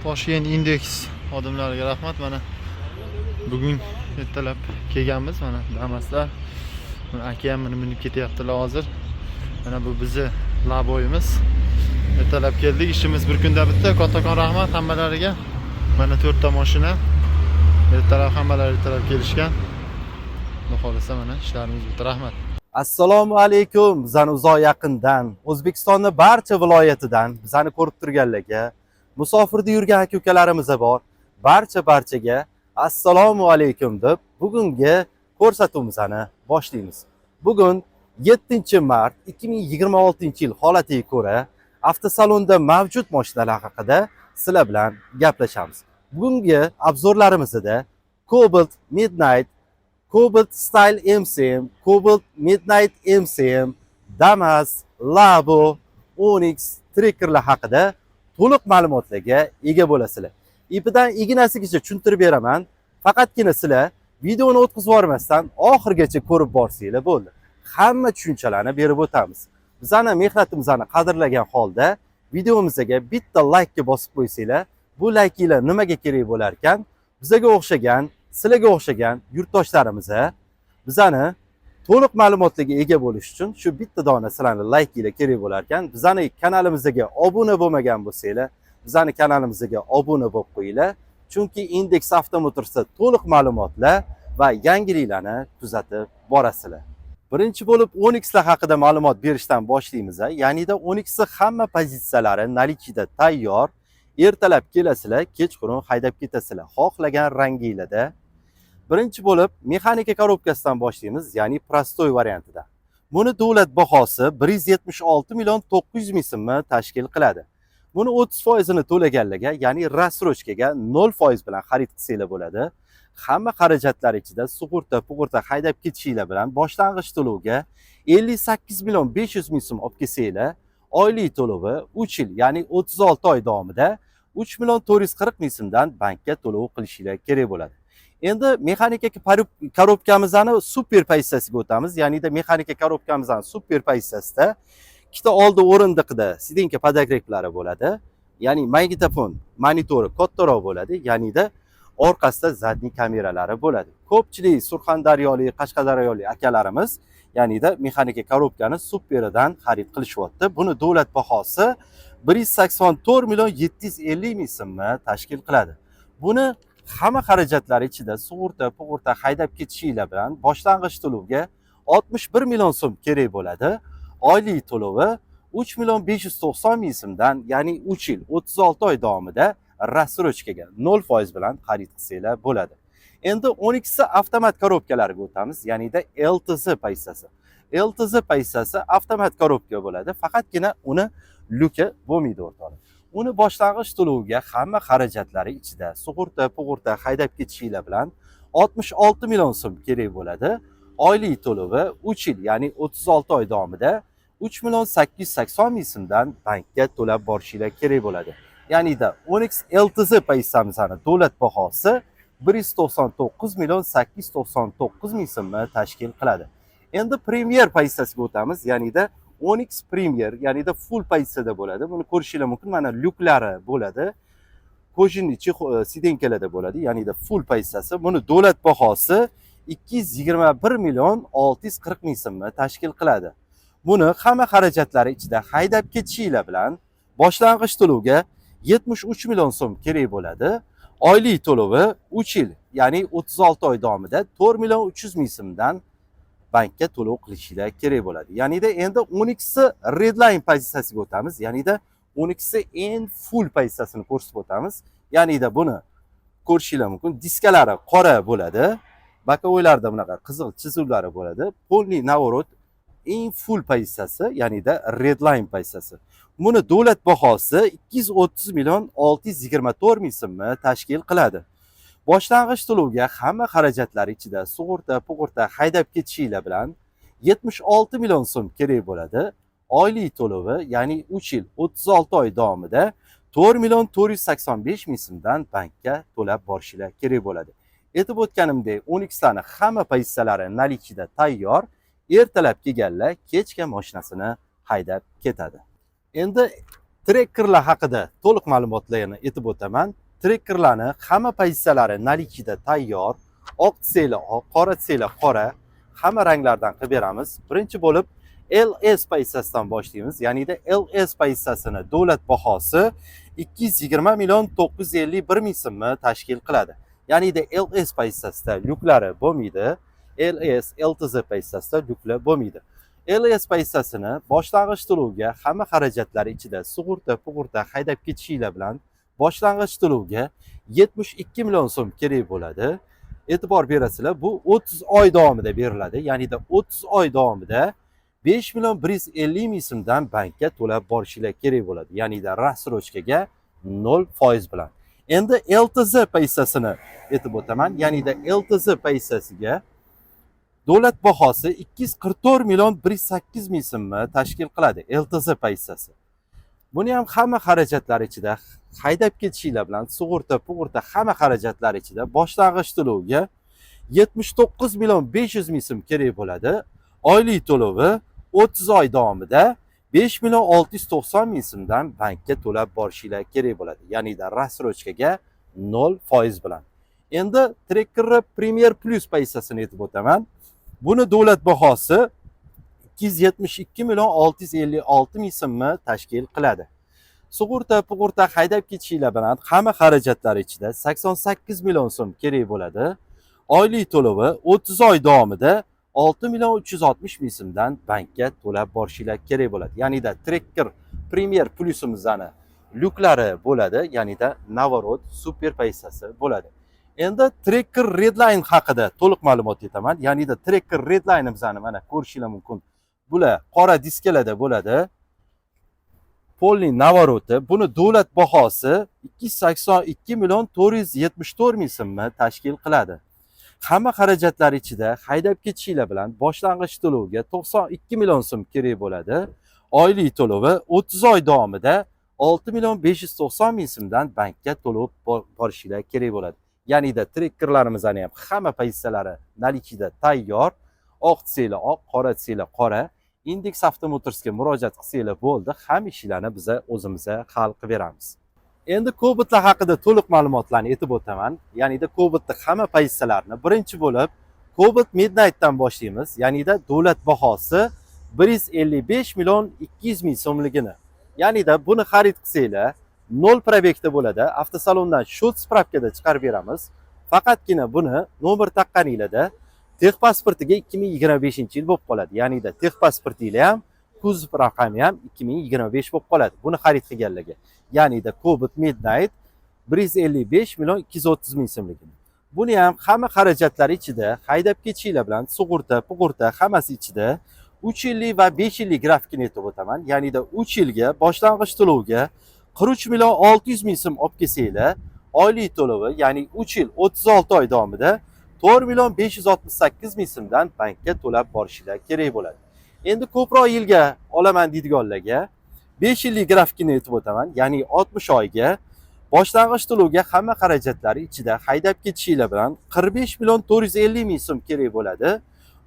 Toshkent Index xodimlariga rahmat. Mana bugun ertalab kelganmiz. Mana damaslar. Mana aka ham minib ketyaptilar hozir. Mana bu bizi laboyimiz. Ertalab keldik. İşimiz bir kunda bitti. Kattakon rahmat hammalariga. Mana 4 ta mashina. Ertalab hammalari ertalab kelishgan. Xudo xolasa mana ishlarimiz bitti. Rahmat. Assalomu alaykum. Bizani uzoq yaqindan, O'zbekistonning barcha viloyatidan bizani ko'rib turganlarga, musofirda yurgan aka-ukalarimiz bor. Barchaga assalomu alaykum deb bugungi ko'rsatuvimizni boshlaymiz. Bugun 7-mart 2026-yil holatiga ko'ra avtosalonda mavjud mashinalar haqida sizlar bilan gaplashamiz. Bugungi obzorlarimizda Cobalt Midnight, Cobalt Style MCM, Cobalt Midnight MCM, Damas, Labo, Onyx, Trackerlar haqida to'liq ma'lumotlarga ega bo'lasizlar. Ipidan ignasigacha tushuntirib beraman. Faqatgina sizlar videoni o'tkazib yubormasdan oxirigacha ko'rib borsanglar bo'ldi. Hamma tushunchalarni berib o'tamiz. Bizani mehnatimizni qadrlagan holda videomizga bitta like bosib qo'ysanglar, bu likelar nimaga kerak bo'lar ekan? Bizga o'xshagan, sizlarga o'xshagan yurtdoshlarimiz bizani to'liq ma'lumotlarga ega bo'lish uchun shu bitta dona sizlarning likeinglar kerak bo'lar ekan. Bizani kanalimizga obuna bo'lmagan bo'lsanglar, bizani kanalimizga obuna bo'lib qo'yinglar. Chunki Index Avtomotorsda to'liq ma'lumotlar va yangiliklarni kuzatib borasizlar. Birinchi bo'lib Onyxlar haqida ma'lumot berishdan boshlaymiz. Ya'nida Onyxning hamma pozitsiyalari nalichida tayyor. Ertalab kelasizlar, kechqurun haydab ketasizlar, xohlagan ranginglarda. Birinchi bo'lib mexanika korobkasidan boshlaymiz, ya'ni prostoy variantida. Buni davlat bahosi 176 million 900 ming so'mni tashkil qiladi. Buni 30% ni to'laganlarga, ya'ni rassrochkaga 0% bilan xarid qilsanglar bo'ladi. Hamma xarajatlar ichida sug'urta haydab ketishinglar bilan boshlang'ich to'lovga 58 million 500 ming so'm olib kelsanglar, oylik to'lovi 3 yil, ya'ni 36 oy davomida 3 million 440 ming so'mdan bankka to'lov qilishinglar kerak bo'ladi. Endi mexanika korobkamizni super pozitsiyasiga o'tamiz. Ya'ni mexanika korobkamizni super pozitsiyasida ikkita oldi o'rindiqda sidenka podogreklari bo'ladi. Ya'ni magnitofon monitori kattaroq bo'ladi. Ya'ni orqasida zadniy kameralari bo'ladi. Ko'pchilik surxondaryolik, qashqadaryolik akalarimiz ya'ni mexanika korobkani superidan xarid qilishyapti. Buni davlat bahosi 184 million 750 ming so'mni tashkil qiladi. Buni hamma xarajatlar ichida sug'urta haydab ketishinglar bilan boshlang'ich to'lovga 61 million so'm kerak bo'ladi. Oylik to'lovi 3 million 590 ming so'mdan, ya'ni 3 yil 36 oy davomida rassrochkaga 0% bilan xarid qilsanglar bo'ladi. Endi 12 avtomat korobkalariga o'tamiz, ya'ni LTZ pozitsiyasi. LTZ pozitsiyasi avtomat korobka bo'ladi, faqatgina uni luki bo'lmaydi o'rtoqlar. Uni boshlang'ich to'lovga hamma xarajatlari ichida sug'urta haydab ketishinglar bilan 66 million so'm kerak bo'ladi. Oylik to'lovi 3 yil, ya'ni 36 oy davomida 3 million 880 ming so'mdan bankka to'lab borishinglar kerak bo'ladi. Ya'ni Onyx LTZ pozitsiyamizning davlat bahosi 199 million 899 ming so'mni tashkil qiladi. Endi Premier pozitsiyasiga o'tamiz, ya'ni Onyx Premier, ya'ni full pozitsiyada bo'ladi. Buni ko'rishinglar mumkin. Mana lyuklari bo'ladi. Kojin ichi sidenkalarda bo'ladi, ya'ni full pozitsiyasi. Buni davlat bahosi 221 million 640 ming so'mni tashkil qiladi. Buni hamma xarajatlari ichida haydab ketishinglar bilan boshlang'ich to'lovga 73 million so'm kerak bo'ladi. Oylik to'lovi 3 yil, ya'ni 36 oy davomida 4 million 300 ming so'mdan bankka to'lov qilishinglar kerak bo'ladi. Ya'ni endi 12 Redline pozitsiyasiga o'tamiz. Ya'ni 12 en full pozitsiyasini ko'rsatib o'tamiz. Ya'ni buni ko'rishinglar mumkin. Diskalari qora bo'ladi. Bokovoylarda bunaqa qizil chizuvlari bo'ladi. Polniy navorot en full pozitsiyasi, ya'ni Redline pozitsiyasi. Buni davlat bahosi 230 million 624 ming so'mni tashkil qiladi. Boshlang'ich to'lovga hamma xarajatlar ichida sug'urta haydab ketishinglar bilan 76 million so'm kerak bo'ladi. Oylik to'lovi, ya'ni 3 yil 36 oy davomida 4 million 485 ming so'mdan bankka to'lab borishinglar kerak bo'ladi. Aytib o'tganimdek, Onyxlarning hamma pozitsiyalari nalichida tayyor. Ertalab kelganlar kechga mashinasini haydab ketadi. Endi Trekkerlar haqida to'liq ma'lumotlarni aytib o'taman. Trekkerlarning hamma pozitsiyalari nalikida tayyor. Oq desanglar oq, qora desanglar qora, hamma ranglardan qilib beramiz. Birinchi bo'lib LS pozitsiyasidan boshlaymiz. Ya'ni-da LS pozitsiyasini davlat bahosi 220 million 951 ming so'mni tashkil qiladi. Ya'ni-da LS pozitsiyasida lyuklari bo'lmaydi. LS, LTZ pozitsiyasida lyuklar bo'lmaydi. LS pozitsiyasini boshlang'ich to'lovga hamma xarajatlari ichida sug'urta, haydab ketishinglar bilan boshlang'ich to'lovga 72 million so'm kerak bo'ladi. E'tibor berasizlar, bu 30 oy davomida beriladi. Ya'ni-da 30 oy davomida 5 million 150 ming so'mdan bankka to'lab borishinglar kerak bo'ladi. Ya'ni-da rassrochkaga 0% bilan. Endi LTZ pozitsiyasini aytib o'taman. Ya'ni-da LTZ pozitsiyasiga davlat bahosi 244 million 108 ming so'mni tashkil qiladi LTZ pozitsiyasi. Buni ham hamma xarajatlar ichida, haydab ketishinglar bilan sug'urta, hamma xarajatlar ichida boshlang'ich to'lovga 79 million 500 ming so'm kerak bo'ladi. Oylik to'lovi 30 oy davomida 5 million 690 ming so'mdan bankka to'lab borishinglar kerak bo'ladi. Ya'ni-da rassrochkaga 0% bilan. Endi Trekker Premier Plus pozitsiyasini aytib o'taman. Buni davlat bahosi 272 million 656 ming so'mni tashkil qiladi. Sug'urta, haydab ketishinglar bilan hamma xarajatlar ichida 88 million so'm kerak bo'ladi. Oylik to'lovi 30 oy davomida 6 million 360 ming so'mdan bankka to'lab borishinglar kerak bo'ladi. Ya'ni-da Trekker Premier Plus'imizning lyuklari bo'ladi. Ya'ni-da Navorot super pozitsiyasi bo'ladi. Endi Trekker Redline haqida to'liq ma'lumot aytaman. Ya'ni-da Trekker Redline'imizni mana ko'rishinglar mumkin. Bular qora diskalarda bo'ladi. Polni Navoroti. Buni davlat bahosi 282 million 474 ming so'mni tashkil qiladi. Hamma xarajatlar ichida haydab ketishinglar bilan boshlang'ich to'lovga 92 million so'm kerak bo'ladi. Oylik to'lovi 30 oy davomida 6 million 590 ming so'mdan bankka to'lab borishinglar kerak bo'ladi. Ya'ni-da trekkerlarimizning ham hamma pozitsiyalari nalikida tayyor. Oq desanglar oq, qora desanglar qora. Index Avtomotorsga murojaat qilsanglar bo'ldi, hamma ishlarni biz o'zimiz hal qilib beramiz. Endi Cobotlar haqida to'liq ma'lumotlarni aytib o'taman. Ya'ni-da Cobotning hamma pozitsiyalarini birinchi bo'lib Cobot Midnight'dan boshlaymiz. Ya'ni-da davlat bahosi 155 million 200 ming so'mligini. Ya'ni-da buni xarid qilsanglar 0 probekda bo'ladi. Avtosalondan shot spravkada chiqarib beramiz. Faqatgina buni nomer taqqaninglarda texpasportiga 2025-yil bo'lib qoladi. Ya'ni-da texpasportinglar ham, kuzov raqami ham 2025 bo'lib qoladi. Buni xarid qilganlarga. Ya'ni-da Cobot Midnight 155 million 230 ming so'mligini. Buni ham hamma xarajatlari ichida, haydab ketishinglar bilan sug'urta, hammasi ichida 3 yillik va 5 yillik grafikini aytib o'taman. Ya'ni-da 3 yilga boshlang'ich to'lovga 43 million 600 ming so'm olib kelsanglar, oylik to'lovi, ya'ni 3 yil 36 oy davomida 4 million 568 ming so'mdan bankka to'lab borishinglar kerak bo'ladi. Endi ko'proq yilga olaman deydiganlarga 5 yillik grafikini aytib o'taman. Ya'ni 60 oyga boshlang'ich to'lovga hamma xarajatlari ichida haydab ketishinglar bilan 45 million 450 ming so'm kerak bo'ladi.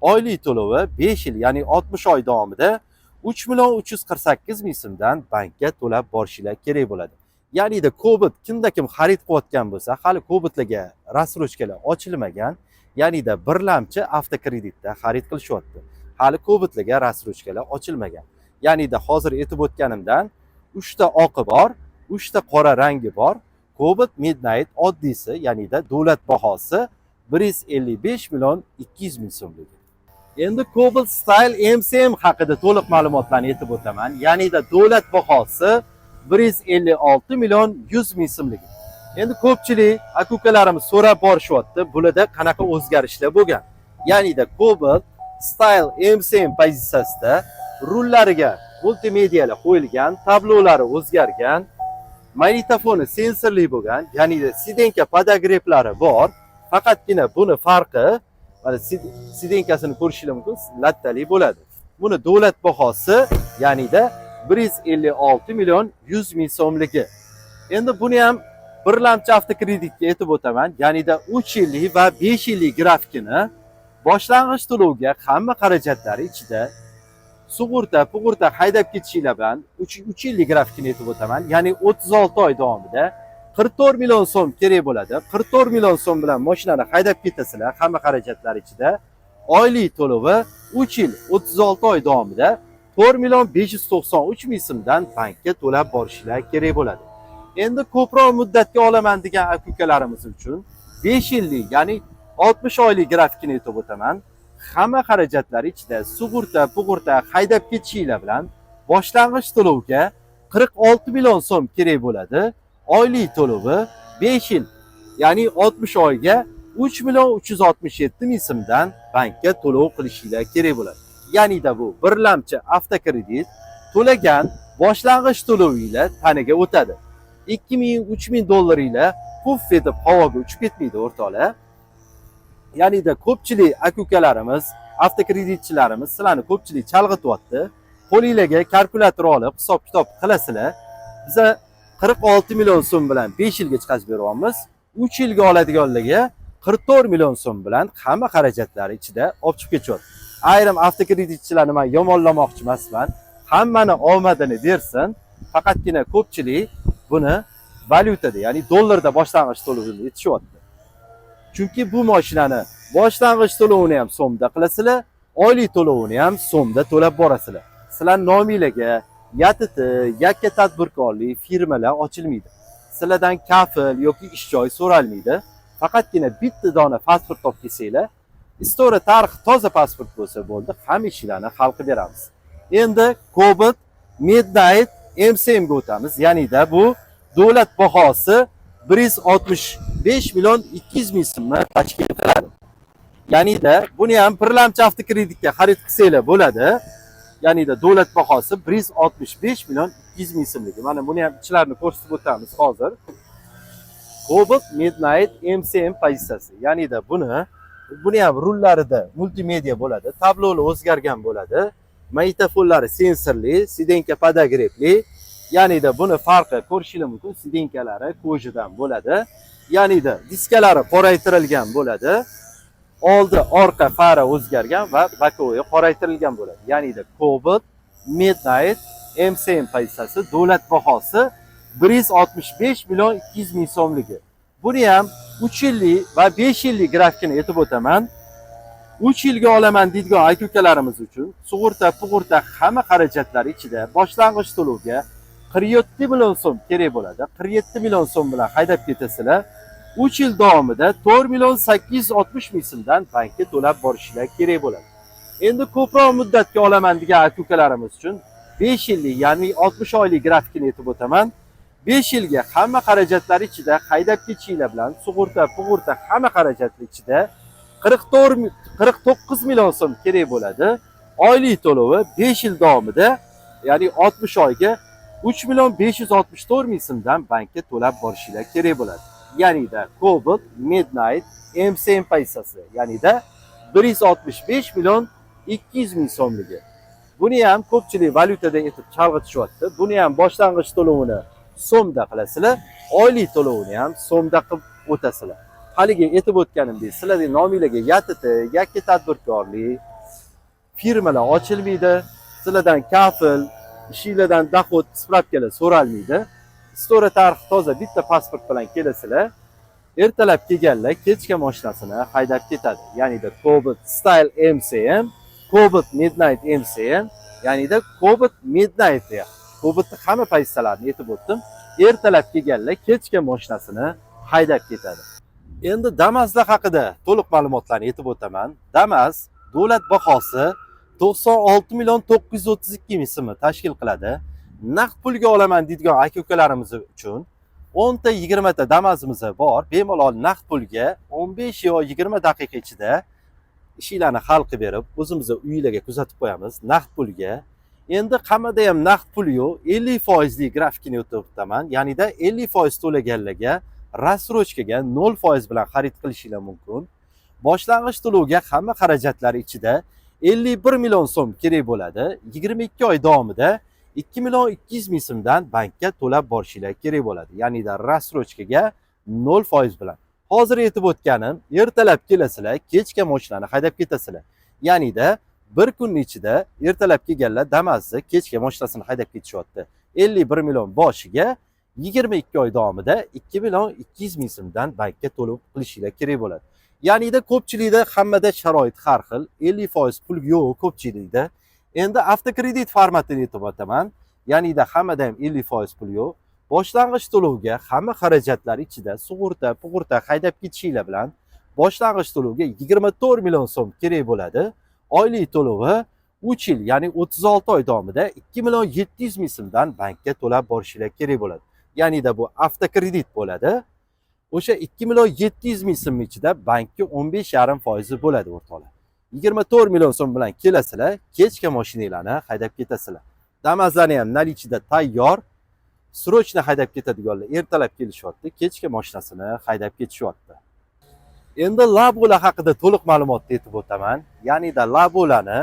Oylik to'lovi 5 yil, ya'ni 60 oy davomida 3 million 348 ming so'mdan bankka to'lab borishinglar kerak bo'ladi. Ya'ni-da Cobot kimda kim xarid qilayotgan bo'lsa, hali Cobotlarga rassrochkalar ochilmagan. Ya'ni-da birlamchi avtokreditda xarid qilishyapti. Hali Cobotlarga rassrochkalar ochilmagan. Ya'ni-da hozir aytib o'tganimdan 3 ta oqi bor, 3 ta qora rangi bor. Cobot Midnight oddiysi, ya'ni-da davlat bahosi 155 million 200 ming so'mligi. Endi Cobot Style MCM haqida to'liq ma'lumotlarni aytib o'taman. Ya'ni-da davlat bahosi 156 million 100 ming so'mligi. Endi ko'pchilik aka-ukalarimiz so'rab borishyapti, bularda qanaqa o'zgarishlar bo'lgan. Ya'ni-da Cobot Style MCM pozitsiyasida rullariga multimedialar qo'yilgan, tablolari o'zgargan, magnitofoni sensorli bo'lgan, ya'ni-da sidenka podogreplari bor. Faqatgina buni farqi, mana sidenkasini ko'rishingiz mumkin, lattali bo'ladi. Buni davlat bahosi, ya'ni-da 156 million 100 ming so'mligi. Endi buni ham birlamchi avtokreditga aytib o'taman. Ya'ni-da 3 yillik va 5 yillik grafikini boshlang'ich to'lovga hamma xarajatlari ichida sug'urta haydab ketishinglar bilan 3 yillik grafikini aytib o'taman. Ya'ni 36 oy davomida 44 million so'm kerak bo'ladi. 44 million so'm bilan mashinani haydab ketasizlar, hamma xarajatlar ichida. Oylik to'lovi 3 yil 36 oy davomida 4 million 593 ming so'mdan bankka to'lab borishinglar kerak bo'ladi. Endi ko'proq muddatga olaman degan aka-ukalarimiz uchun 5 yillik, ya'ni 60 oylik grafikini aytib o'taman. Hamma xarajatlar ichida sug'urta haydab ketishinglar bilan boshlang'ich to'lovga 46 million so'm kerak bo'ladi. Oylik to'lovi 5 yil, ya'ni 60 oyga 3 million 367 ming so'mdan bankka to'lov qilishinglar kerak bo'ladi. Ya'ni bu birlamchi avtokredit to'lagan boshlang'ich to'lovinglar tanaga o'tadi. 2000-3000 dollaringlar puf etib havoga uchib ketmaydi o'rtoqlar. Ya'ni ko'pchilik aka-ukalarimiz, avtokreditchilarimiz sizlarni ko'pchilik chalg'ityapti. Qo'lingizga kalkulyator olib hisob-kitob qilasizlar. Biz 46 million so'm bilan 5 yilga chiqarib beryapmiz. 3 yilga oladiganlarga 44 million so'm bilan hamma xarajatlari ichida olib chiqib ketyapti. Ayrim avtokreditchilarni men yomonlamoqchi emasman. Hammani omadini bersin. Faqatgina ko'pchilik buni valyutada, ya'ni dollarda boshlang'ich to'lovini yetishyapti. Chunki bu mashinani boshlang'ich to'lovini ham so'mda qilasizlar, oylik to'lovini ham so'mda to'lab borasizlar. Sizlar nomingizga YTT, yakka tadbirkorlik firmalar ochilmaydi. Sizlardan kafil yoki ish joyi so'ralmaydi. Faqatgina bitta dona pasport olib kelsanglar, istoriya tarixi toza pasport bo'lsa bo'ldi, hamma ishlarni hal qilib beramiz. Endi Cobalt Midnight MCM ga o'tamiz. Ya'ni bu davlat bahosi 165 million 200 ming so'mni tashkil qiladi. Ya'ni buni ham birlamchi avtokreditga xarid qilsanglar bo'ladi. Ya'ni davlat bahosi 165 million 200 ming so'mligi. Mana buni ham ichlarini ko'rsatib o'tamiz hozir. Cobalt Midnight MCM pozitsiyasi. Ya'ni buni ham rullarida multimedia bo'ladi, tabloli o'zgargan bo'ladi. Magnitofonlari sensorli, sidenka podogrefli. Ya'ni buni farqi ko'rishingiz mumkin, sidenkalari ko'jidan bo'ladi. Ya'ni diskalari qoraytirilgan bo'ladi. Oldi, orqa fara o'zgargan va bokovi qoraytirilgan bo'ladi. Ya'ni Cobalt Midnight MCM pozitsiyasi davlat bahosi 165 million 200 ming so'mligi. Buni ham 3 yillik va 5 yillik grafikini aytib o'taman. 3 yilga olaman deydigan aka-ukalarimiz uchun sug'urta hamma xarajatlar ichida boshlang'ich to'lovga 47 million so'm kerak bo'ladi. 47 million so'm bilan haydab ketasizlar. 3 yil davomida 4 million 860 ming so'mdan bankka to'lab borishinglar kerak bo'ladi. Endi ko'proq muddatga olaman degan aka-ukalarimiz uchun 5 yillik, ya'ni 60 oylik grafikini aytib o'taman. 5 yilga hamma xarajatlar ichida haydab ketishinglar bilan sug'urta hamma xarajatlar ichida 49 million so'm kerak bo'ladi. Oylik to'lovi 5 yil davomida, ya'ni 60 oyga 3 million 564 ming so'mdan bankka to'lab borishinglar kerak bo'ladi. Ya'ni Cobalt Midnight MCM pozitsiyasi, ya'ni 165 million 200 ming so'mligi. Buni ham ko'pchilik valyutada aytib chalg'itishyapti. Buni ham boshlang'ich to'lovini so'mda qilasizlar, oylik to'lovini ham so'mda qilib o'tasizlar. Haligi aytib o'tganimdek, sizlarning nomingizga YTT, yakka tadbirkorlik firmalar ochilmaydi. Sizlardan kafil, ishingizdan dohod spravkalar so'ralmaydi. Istoriya tarixi toza bitta pasport bilan kelasizlar. Ertalab kelganlar kechga mashinasini haydab ketadi. Ya'ni Cobalt Style MCM, Cobalt Midnight MCM, ya'ni Cobalt Midnight deya. Cobaltni hamma pozitsiyalarini aytib o'tdim. Ertalab kelganlar kechga mashinasini haydab ketadi. Endi Damas'lar haqida to'liq ma'lumotlarni aytib o'taman. Damas davlat bahosi 96 million 932 ming so'm tashkil qiladi. Naqd pulga olaman deydigan aka-ukalarimiz uchun 10 ta 20 ta Damas'imiz bor. Bemalol naqd pulga 15 yo 20 daqiqa ichida ishlarni hal qilib berib, o'zimizni uylarga kuzatib qo'yamiz naqd pulga. Endi hammada ham naqd pul yo'q. 50% lik grafikini o'tib o'taman. Ya'ni 50% to'laganlarga rassrochkaga 0% bilan xarid qilishinglar mumkin. Boshlang'ich to'lovga hamma xarajatlar ichida 51 million so'm kerak bo'ladi. 22 oy davomida 2 million 200 ming so'mdan bankka to'lab borishinglar kerak bo'ladi. Ya'ni rassrochkaga 0% bilan. Hozir aytib o'tganim, ertalab kelasizlar, kechga mashinani haydab ketasizlar. Ya'ni bir kunning ichida ertalab kelganlar Damas'ni kechga mashinasini haydab ketishyapti. 51 million boshiga 22 oy davomida 2 million 200 ming so'mdan bankka to'lov qilishingiz kerak bo'ladi. Ya'nida ko'pchilikda hammada sharoit har xil, 50% pul yo'q ko'pchilikda. Endi avtokredit formatini aytib o'taman. Ya'nida hammada ham 50% pul yo'q. Boshlang'ich to'lovga hamma xarajatlar ichida sug'urta haydab ketishinglar bilan boshlang'ich to'lovga 24 million so'm kerak bo'ladi. Oylik to'lovi 3 yil, ya'ni 36 oy davomida 2 million 700 ming so'mdan bankka to'lab borishingiz kerak bo'ladi. Ya'nida bu avtokredit bo'ladi. O'sha 2 million 700 ming so'm ichida bankka 15,5% bo'ladi o'rtoqlar. 24 million so'm bilan kelasizlar, kechga mashinanglarni haydab ketasizlar. Damaslarni ham nalichida tayyor. Srochni haydab ketadiganlar ertalab kelishyapti, kechga mashinasini haydab ketishyapti. Endi Labo'lar haqida to'liq ma'lumotni aytib o'taman. Ya'nida Labo'larni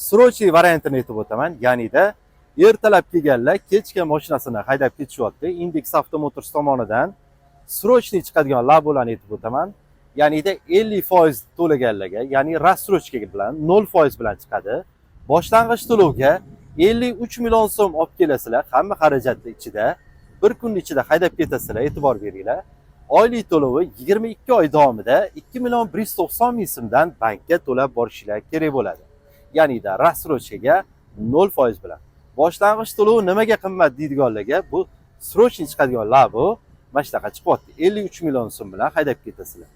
srochli variantini aytib o'taman. Ya'nida ertalab kelganlar kechga mashinasini haydab ketishyapti. Index Avtomotors tomonidan srochli chiqadigan Labo'larni aytib o'taman. Ya'nida 50% to'laganlarga, ya'ni rassrochka bilan 0% bilan chiqadi. Boshlang'ich to'lovga 53 million so'm olib kelasizlar, hamma xarajatlar ichida. Bir kun ichida haydab ketasizlar, e'tibor beringlar. Oylik to'lovi 22 oy davomida 2 million 190 ming so'mdan bankka to'lab borishingiz kerak bo'ladi. Ya'nida rassrochkaga 0% bilan. Boshlang'ich to'lov nimaga qimmat deydiganlarga bu srochni chiqadigan Labo mana shunaqa chiqyapti. 53 million so'm bilan haydab ketasizlar.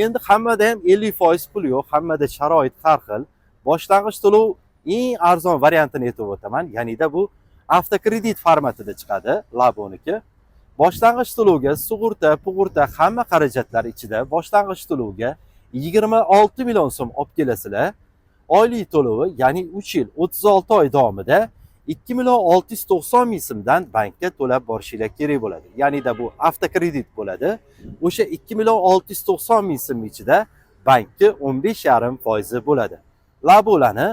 Endi hammada ham 50% pul yo'q, hammada sharoit har xil. Boshlang'ich to'lov eng arzon variantini aytib o'taman. Ya'nida bu avtokredit formatida chiqadi Laboniki. Boshlang'ich to'lovga sug'urta hamma xarajatlar ichida boshlang'ich to'lovga 26 million so'm olib kelasizlar. Oylik to'lovi, ya'ni 3 yil 36 oy davomida 2 million 690 ming so'mdan bankka to'lab borishingiz kerak bo'ladi. Ya'nida bu avtokredit bo'ladi. O'sha 2 million 690 ming so'm ichida bankka 15,5% bo'ladi. Labo'larni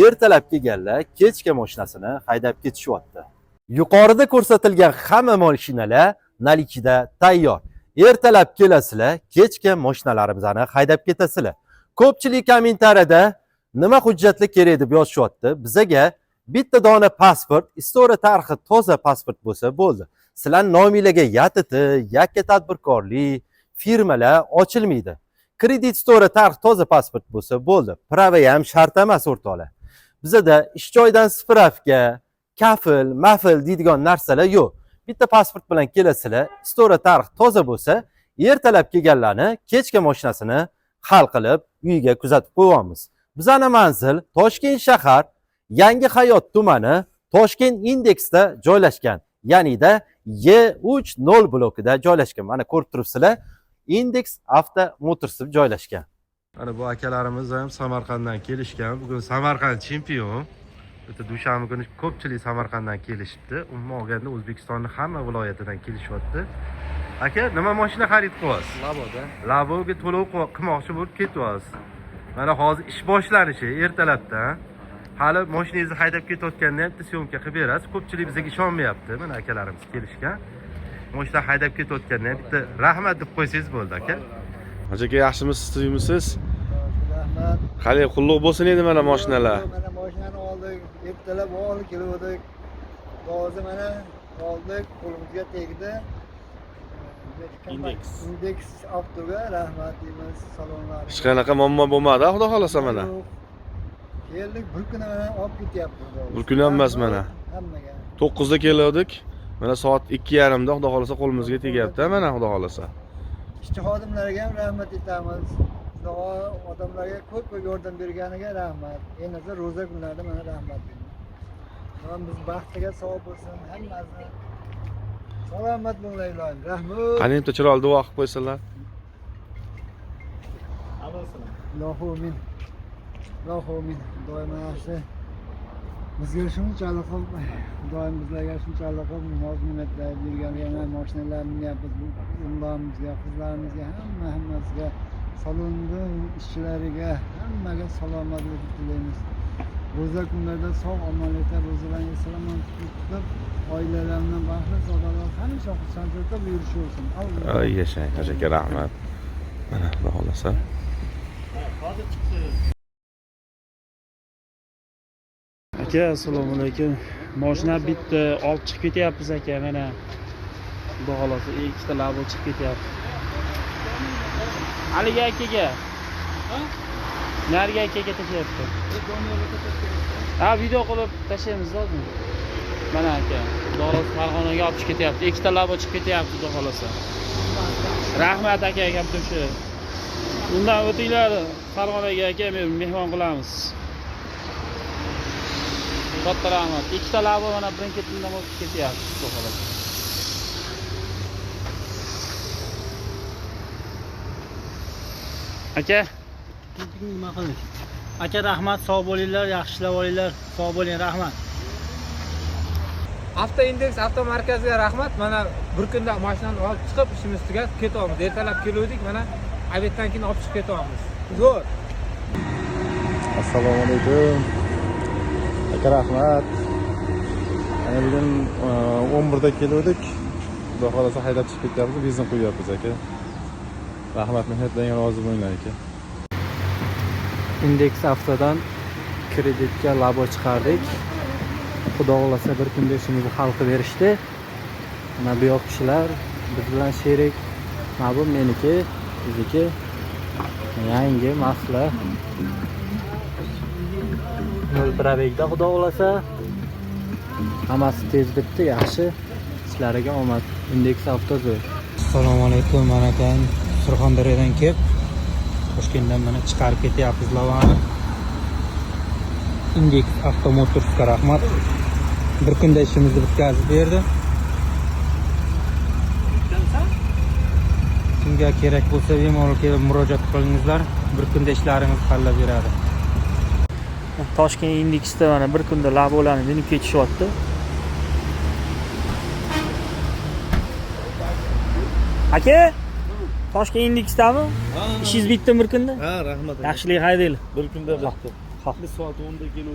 ertalab kelganlar kechga mashinasini haydab ketishyapti. Yuqorida ko'rsatilgan hamma mashinalar nalichida tayyor. Ertalab kelasizlar, kechga mashinalarimizni haydab ketasizlar. Ko'pchilik kommentariyada nima hujjatlar kerak deb yozishyapti. Bizaga bitta dona pasport, istoriya tarixi toza pasport bo'lsa bo'ldi. Sizlar nomingizga yatiti, yakka tadbirkorlik, firmalar ochilmaydi. Kredit istoriya tarixi toza pasport bo'lsa bo'ldi. Prava ham shart emas o'rtoqlar. Bizada ish joyidan spravka, kafil, mafil deydigan narsalar yo'q. Bitta pasport bilan kelasizlar, istoriya tarix toza bo'lsa, ertalab kelganlarni kechga mashinasini hal qilib, uyiga kuzatib qo'yamiz. Bizning manzil Toshkent shahar, Yangi Hayot tumani, Toshkent indeksda joylashgan. Ya'nida Y30 blokida joylashgan. Mana ko'rib turibsizlar, Index Avtomotors joylashgan. Mana bu akalarimiz ham Samarqanddan kelishgan. Bugun Samarqand chempion. Bitta dushanba kuni ko'pchilik Samarqanddan kelishibdi. Umuman olganda O'zbekistonning hamma viloyatidan kelishyapti. Aka, nima mashina xarid qilyapsiz? Laboda. Laboga to'lov qilmoqchi bo'lib ketyapsiz. Mana hozir ish boshlanishi ertalabda. Hali mashinangizni haydab ketayotganda ham bitta syomka qilib berasiz. Ko'pchilik bizga ishonmayapti. Mana akalarimiz kelishgan. Mashina haydab ketayotganda ham bitta rahmat deb qo'ysangiz bo'ldi, aka. Aka, yaxshimisiz, sizmisiz? Rahmat. Qanday qulluq bo'lsin endi mana mashinalar. Mana mashinani oldik, ertalab olib keldik. Hozir mana oldik, qo'limizga tegdi. Index Avtoga rahmat deymiz, salonlar. Hech qanaqa muammo bo'lmadi, xudo xolasa mana. Keldik, bir kun mana olib ketyapti. Bir kun ham emas mana. Hammaga. 9 da keldik. Mana soat 2:30 da xudo xolasa qo'limizga tegyapti mana xudo xolasa. Ishchi xodimlarga ham rahmat aytamiz. Odamlarga ko'p yordam berganiga rahmat. Endi ro'za kunlarida mana rahmat deymiz. Biz baxtiga savob bo'lsin hammasi. Salomat bo'linglar ilohim. Rahmat. Qani bitta chiroyli duo qilib qo'ysinlar. Allohu amin. Allohu amin. Doim yaxshi. Bizga shunchalik doim bizlarga shunchalik noz-ne'matlar berganiga, mashinalarni minyapmiz, o'g'illarimizga, qizlarimizga, hammasiga, salonda ishchilariga, hammaga salomatlik tilaymiz. Ro'za kunlarda sog'-omonlikda ro'zalarga salomat tutib, oilalarni baxtli saodatlar hamisha xursandlikda yurishaversin. Ay yashang, aka, rahmat. Mana xudo xolasa. Hozir chiqdi. aka, assalomu alaykum. Mashina bitta olib chiqib ketyapmiz aka, mana. Xudo xolasa ikkita labo chiqib ketyapti. Haligi akaga. Narigi akaga tashyapti. Ha, video qilib tashlaymiz hozir. Mana aka, xudo xolasa Farg'onaga olib chiqib ketyapti. Ikkita labo chiqib ketyapti, xudo xolasa. Rahmat aka, gapdoshi. Undan o'tinglar, Farg'onaga aka mehmon qilamiz. Katta rahmat. Ikkita labo mana birin-ketindan o'tib ketyapti, xudo xolasa. Aka, nima qildik? Aka rahmat, sog' bo'linglar, yaxshi ishlab olinglar. Sog' bo'ling, rahmat. Avto indeks avtomarkaziga rahmat. Mana bir kunda mashinani olib chiqib ishimiz tugatib ketyapmiz. Ertalab keluvdik, mana obeddan keyin olib chiqib ketyapmiz. Zo'r. Assalomu alaykum. Aka rahmat. Mana bugun 11 da keldik. Xudo xolasa haydab chiqib ketyapmiz, benzin quyapmiz aka. Rahmat, mehnatlarga rozi bo'linglar aka. Indeks avtodan kreditga labo chiqardik. Xudo xolasa bir kunda ishimizni hal qilib berishdi. Mana bu yoq kishilar biz bilan sherik. Mana bu meniki, bizniki. Yangi masla. Nol probegda xudo xolasa. Hammasi tez bitdi, yaxshi. Ishlariga omad. Indeks avto zo'r. Assalomu alaykum, mana kan Surxondaryodan kelib, Toshkentdan mana chiqarib ketyapmiz lavani. Indeks Avtomotorsga rahmat. Bir kunda ishimizni bitkazib berdi. Kimga kerak bo'lsa bemalol kelib murojaat qilingizlar. Bir kunda ishlaringizni hallab beradi. Toshkent Indeksda mana bir kunda labolarni minib ketishyapti. Aka, Toshkent Indeksdami? Ishingiz bitdimi bir kunda? Ha, rahmat. Yaxshilik haydaylik. Bir kunda bitti. Xo'p. Biz soat 10 da kelib